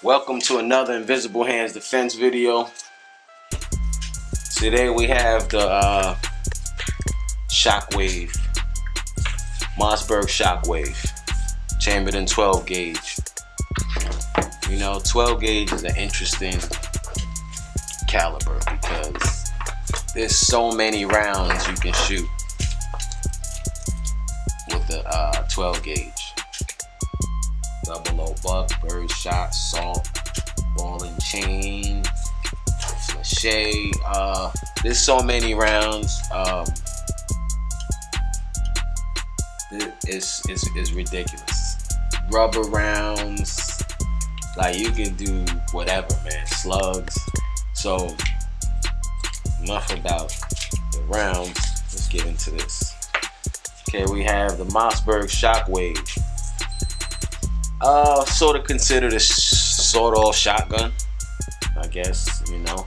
Welcome to another Invisible Hands Defense video. Today we have the shockwave, Mossberg shockwave, chambered in 12 gauge. You know, 12 gauge is an interesting caliber because there's so many rounds you can shoot with the 12 gauge. Double O buck, bird shot, salt, ball and chain, flèche. There's so many rounds. It's ridiculous. Rubber rounds, like you can do whatever, man. Slugs. So enough about the rounds. Let's get into this. Okay, we have the Mossberg shockwave. Sort of considered a sawed-off shotgun, I guess. You know,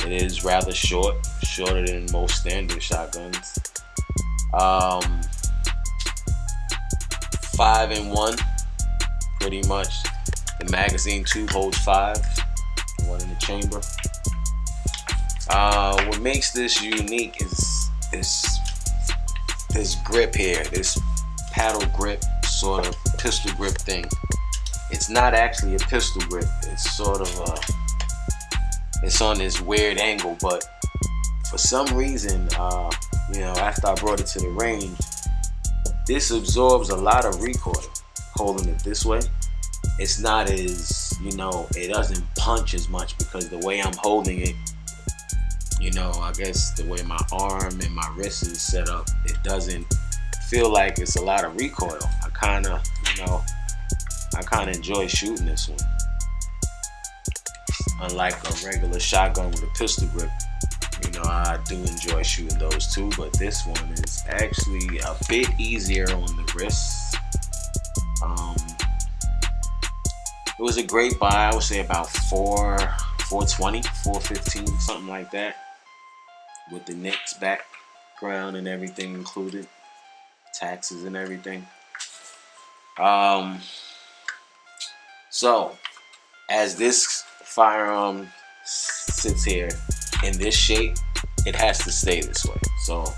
it is rather short, shorter than most standard shotguns. 5-in-1, pretty much. The magazine tube holds 5, one in the chamber. What makes this unique is this grip here, this paddle grip, sort of pistol grip thing. It's not actually a pistol grip. It's sort of it's on this weird angle, but for some reason, you know, after I brought it to the range, this absorbs a lot of recoil. Holding it this way, it's not as, you know, it doesn't punch as much because the way I'm holding it, you know, I guess the way my arm and my wrist is set up, it doesn't feel like it's a lot of recoil. I kind of, you know, I kind of enjoy shooting this one. Unlike a regular shotgun with a pistol grip, you know, I do enjoy shooting those too, but this one is actually a bit easier on the wrists. It was a great buy. I would say about $420, $415, something like that, with the Knicks background and everything included, taxes and everything. So, as this firearm sits here in this shape, it has to stay this way. So,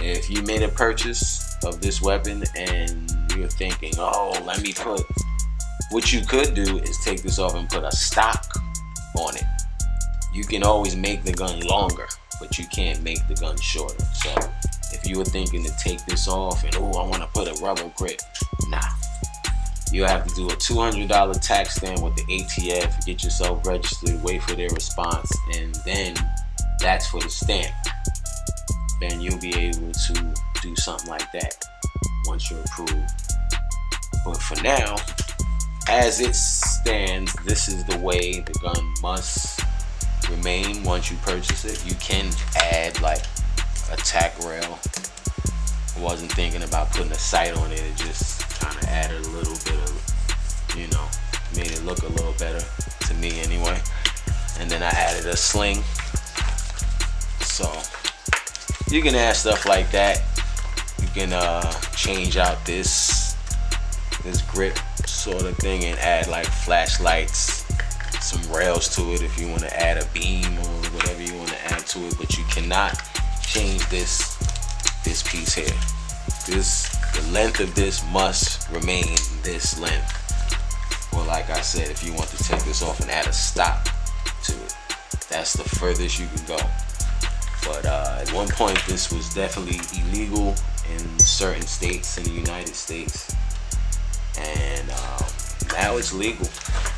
if you made a purchase of this weapon and you're thinking, oh, let me put, what you could do is take this off and put a stock on it. You can always make the gun longer, but you can't make the gun shorter. So, if you were thinking to take this off and, oh, I want to put a rubber grip, nah. You have to do a $200 tax stamp with the ATF, get yourself registered, wait for their response, and then that's for the stamp. Then you'll be able to do something like that once you're approved. But for now, as it stands, this is the way the gun must remain once you purchase it. You can add like a tack rail. I wasn't thinking about putting a sight on it. It just kind of added a little bit of, you know, made it look a little better to me anyway. And then I added a sling. So you can add stuff like that. You can change out this grip sort of thing and add like flashlights, some rails to it if you want to add a beam or whatever you want to add to it. But you cannot change this piece here. The length of this must remain this length. Or like I said, if you want to take this off and add a stop to it, that's the furthest you can go. But at one point this was definitely illegal in certain states in the United States, and now it's legal.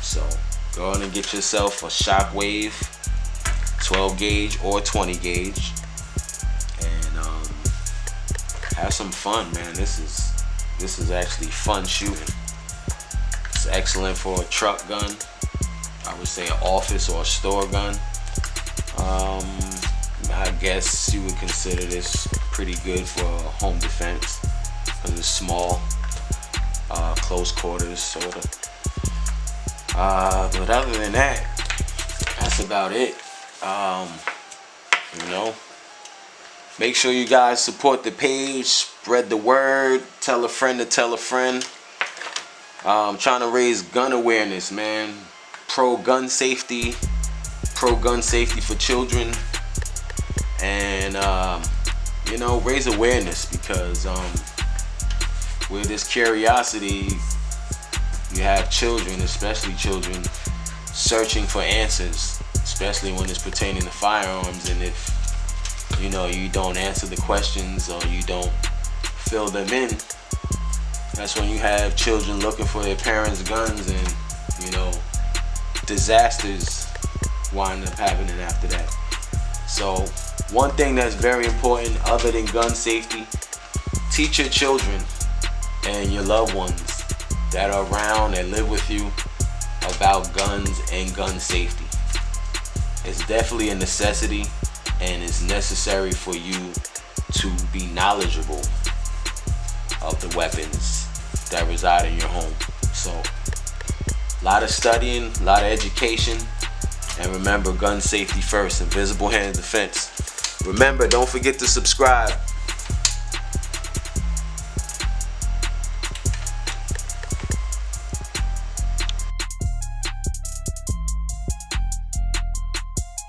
So go on and get yourself a shockwave 12 gauge or 20 gauge and have some fun, man. This is actually fun shooting. It's excellent for a truck gun. I would say an office or a store gun. I guess you would consider this pretty good for home defense because it's small, close quarters sort of. But other than that, that's about it. You know, make sure you guys support the page, spread the word, tell a friend to tell a friend. Trying to raise gun awareness, man. Pro gun safety for children, and you know, raise awareness, because with this curiosity, you have children, especially children, searching for answers, especially when it's pertaining to firearms. And if you know, you don't answer the questions, or you don't fill them in, that's when you have children looking for their parents' guns, and you know, disasters wind up happening after that. So one thing that's very important, other than gun safety, teach your children and your loved ones that are around and live with you about guns and gun safety. It's definitely a necessity, and it's necessary for you to be knowledgeable of the weapons that reside in your home. So a lot of studying, a lot of education, and remember, gun safety first. Invisible Hands Defense. Remember, don't forget to subscribe.